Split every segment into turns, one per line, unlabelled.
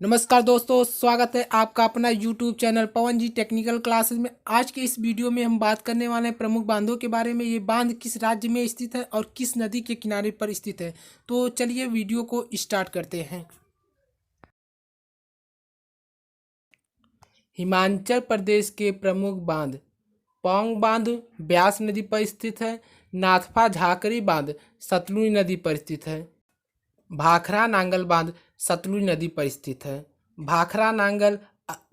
नमस्कार दोस्तों, स्वागत है आपका अपना यूट्यूब चैनल पवन जी टेक्निकल क्लासेस में। आज के इस वीडियो में हम बात करने वाले हैं प्रमुख बांधों के बारे में। ये बांध किस राज्य में स्थित है और किस नदी के किनारे पर स्थित है। तो चलिए वीडियो को स्टार्ट करते हैं। हिमाचल प्रदेश के प्रमुख बांध पौंग बांध ब्यास नदी पर स्थित है। नाथपा झाकरी बांध सतलुज नदी पर स्थित है। भाखरा नांगल बांध सतलुज नदी पर स्थित है। भाखरा नांगल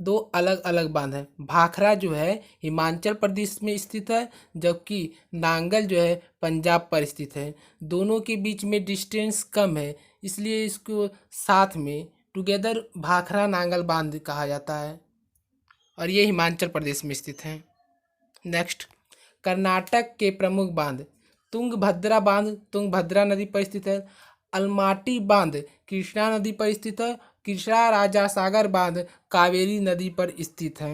दो अलग अलग बांध है। भाखरा जो है हिमाचल प्रदेश में स्थित है, जबकि नांगल जो है पंजाब पर स्थित है। दोनों के बीच में डिस्टेंस कम है, इसलिए इसको साथ में टुगेदर भाखरा नांगल बांध कहा जाता है और ये हिमाचल प्रदेश में स्थित है। नेक्स्ट, कर्नाटक के प्रमुख बांध तुंगभद्रा बांध तुंगभद्रा नदी पर स्थित है। अलमाटी बांध कृष्णा नदी पर स्थित है। कृष्णा राजा सागर बांध कावेरी नदी पर स्थित है।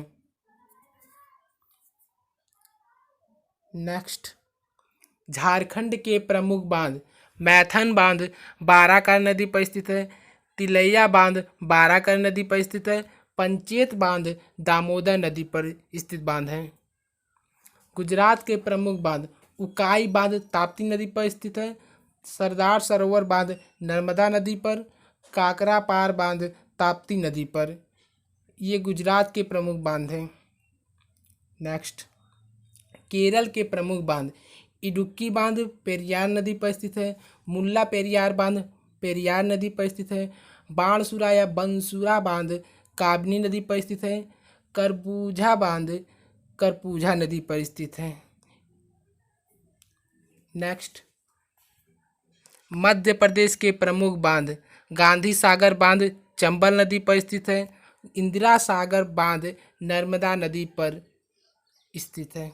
नेक्स्ट, झारखंड के प्रमुख बांध मैथन बांध बाराकर नदी पर स्थित है। तिलैया बांध बाराकर नदी पर स्थित है। पंचेत बांध दामोदर नदी पर स्थित बांध है। गुजरात के प्रमुख बांध उकाई बांध ताप्ती नदी पर स्थित है। सरदार सरोवर बांध नर्मदा नदी पर। काकरा पार बांध ताप्ती नदी पर। ये गुजरात के प्रमुख बांध हैं। नेक्स्ट, केरल के प्रमुख बांध इडुक्की बांध पेरियार नदी पर स्थित है। मुल्ला पेरियार बांध पेरियार नदी पर स्थित है। बाणसुरा या बंसुरा बांध काबनी नदी पर स्थित है। करबूझा बांध करपूझा नदी पर स्थित है। नेक्स्ट, मध्य प्रदेश के प्रमुख बांध गांधी सागर बांध चंबल नदी पर स्थित है। इंदिरा सागर बांध नर्मदा नदी पर स्थित है।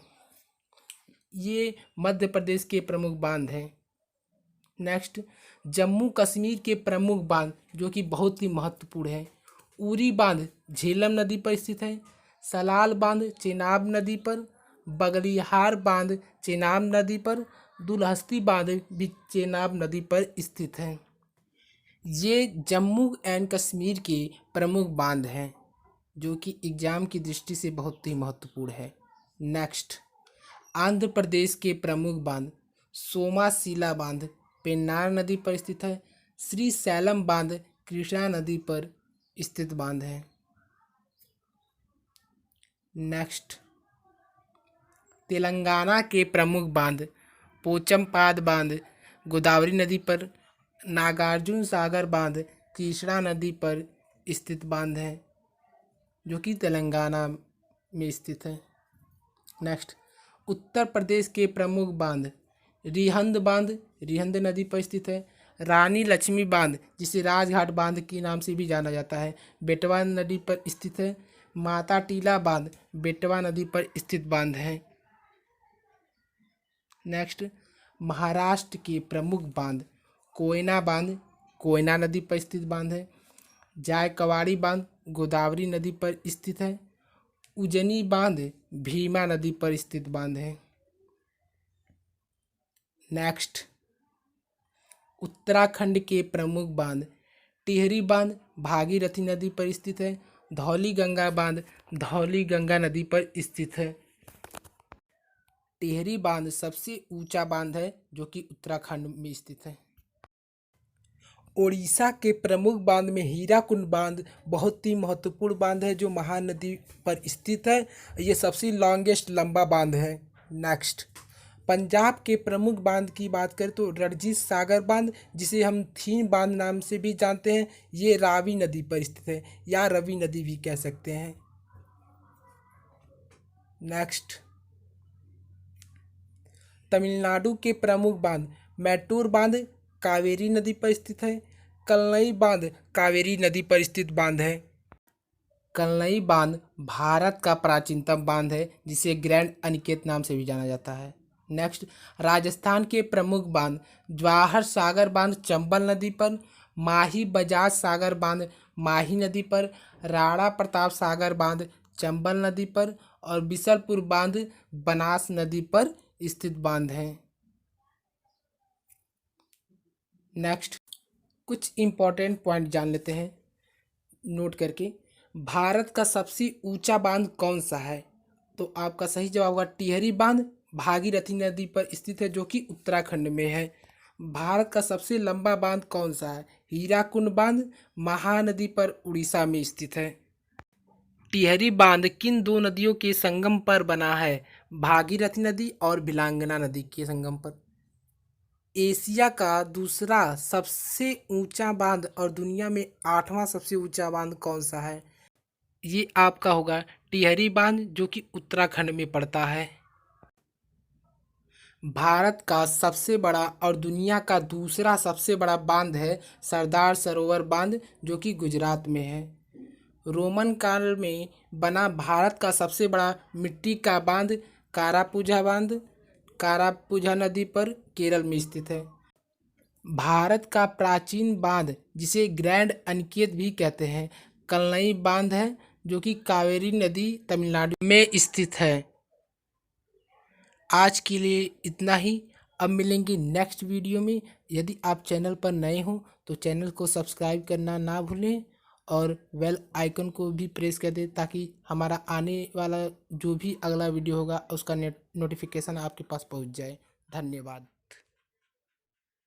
ये मध्य प्रदेश के प्रमुख बांध हैं। नेक्स्ट, जम्मू कश्मीर के प्रमुख बांध जो कि बहुत ही महत्वपूर्ण है। उरी बांध झेलम नदी पर स्थित है। सलाल बांध चेनाब नदी पर। बगलिहार बांध चेनाब नदी पर। दुलहस्ती बांध भी चेनाब नदी पर स्थित है। ये जम्मू एंड कश्मीर के प्रमुख बांध हैं जो कि एग्जाम की दृष्टि से बहुत ही महत्वपूर्ण है। नेक्स्ट, आंध्र प्रदेश के प्रमुख बांध सोमाशिला बांध पेन्नार नदी पर स्थित है। श्री सैलम बांध कृष्णा नदी पर स्थित बांध है। नेक्स्ट, तेलंगाना के प्रमुख बांध पोचमपाद बांध गोदावरी नदी पर। नागार्जुन सागर बांध कृष्णा नदी पर स्थित बांध है जो कि तेलंगाना में स्थित है। नेक्स्ट, उत्तर प्रदेश के प्रमुख बांध रिहंद बांध रिहंद नदी पर स्थित है। रानी लक्ष्मी बांध जिसे राजघाट बांध के नाम से भी जाना जाता है, बेटवा नदी पर स्थित है। माता टीला बांध बेटवा नदी पर स्थित बांध है। नेक्स्ट, महाराष्ट्र के प्रमुख बांध कोयना बांध कोयना नदी पर स्थित बांध है। जायकवाड़ी बांध गोदावरी नदी पर स्थित है। उजनी बांध भीमा नदी पर स्थित बांध है। नेक्स्ट, उत्तराखंड के प्रमुख बांध टिहरी बांध भागीरथी नदी पर स्थित है। धौली गंगा बांध धौली गंगा नदी पर स्थित है। टिहरी बांध सबसे ऊंचा बांध है जो कि उत्तराखंड में स्थित है। ओडिशा के प्रमुख बांध में हीराकुंड बांध बहुत ही महत्वपूर्ण बांध है जो महानदी पर स्थित है। ये सबसे लॉन्गेस्ट लंबा बांध है। नेक्स्ट, पंजाब के प्रमुख बांध की बात करें तो रणजीत सागर बांध जिसे हम थीन बांध नाम से भी जानते हैं, ये रावी नदी पर स्थित है या रवि नदी भी कह सकते हैं। नेक्स्ट, तमिलनाडु के प्रमुख बांध मैटूर बांध कावेरी नदी पर स्थित है। कल्लई बांध कावेरी नदी पर स्थित बांध है। कल्लई बांध भारत का प्राचीनतम बांध है जिसे ग्रैंड अनिकेत नाम से भी जाना जाता है। नेक्स्ट, राजस्थान के प्रमुख बांध जवाहर सागर बांध चंबल नदी पर। माही बजाज सागर बांध माही नदी पर। राणा प्रताप सागर बांध चंबल नदी पर। और बिसलपुर बांध बनास नदी पर स्थित बांध हैं। नेक्स्ट, कुछ इम्पोर्टेंट पॉइंट जान लेते हैं नोट करके। भारत का सबसे ऊंचा बांध कौन सा है? तो आपका सही जवाब होगा टिहरी बांध, भागीरथी नदी पर स्थित है जो कि उत्तराखंड में है। भारत का सबसे लंबा बांध कौन सा है? हीराकुंड बांध महानदी पर उड़ीसा में स्थित है। टिहरी बांध किन दो नदियों के संगम पर बना है? भागीरथी नदी और भिलांगना नदी के संगम पर। एशिया का दूसरा सबसे ऊंचा बांध और दुनिया में 8वां सबसे ऊंचा बांध कौन सा है? ये आपका होगा टिहरी बांध जो कि उत्तराखंड में पड़ता है। भारत का सबसे बड़ा और दुनिया का दूसरा सबसे बड़ा बांध है सरदार सरोवर बांध जो कि गुजरात में है। रोमन काल में बना भारत का सबसे बड़ा मिट्टी का बांध कारापूजा बांध कारापूजा नदी पर केरल में स्थित है। भारत का प्राचीन बांध जिसे ग्रैंड अनिकेत भी कहते हैं कल्लई बांध है जो कि कावेरी नदी तमिलनाडु में स्थित है। आज के लिए इतना ही। अब मिलेंगे नेक्स्ट वीडियो में। यदि आप चैनल पर नए हो तो चैनल को सब्सक्राइब करना ना भूलें और बेल आइकन को भी प्रेस कर दें ताकि हमारा आने वाला जो भी अगला वीडियो होगा उसका नोटिफिकेशन आपके पास पहुंच जाए। धन्यवाद।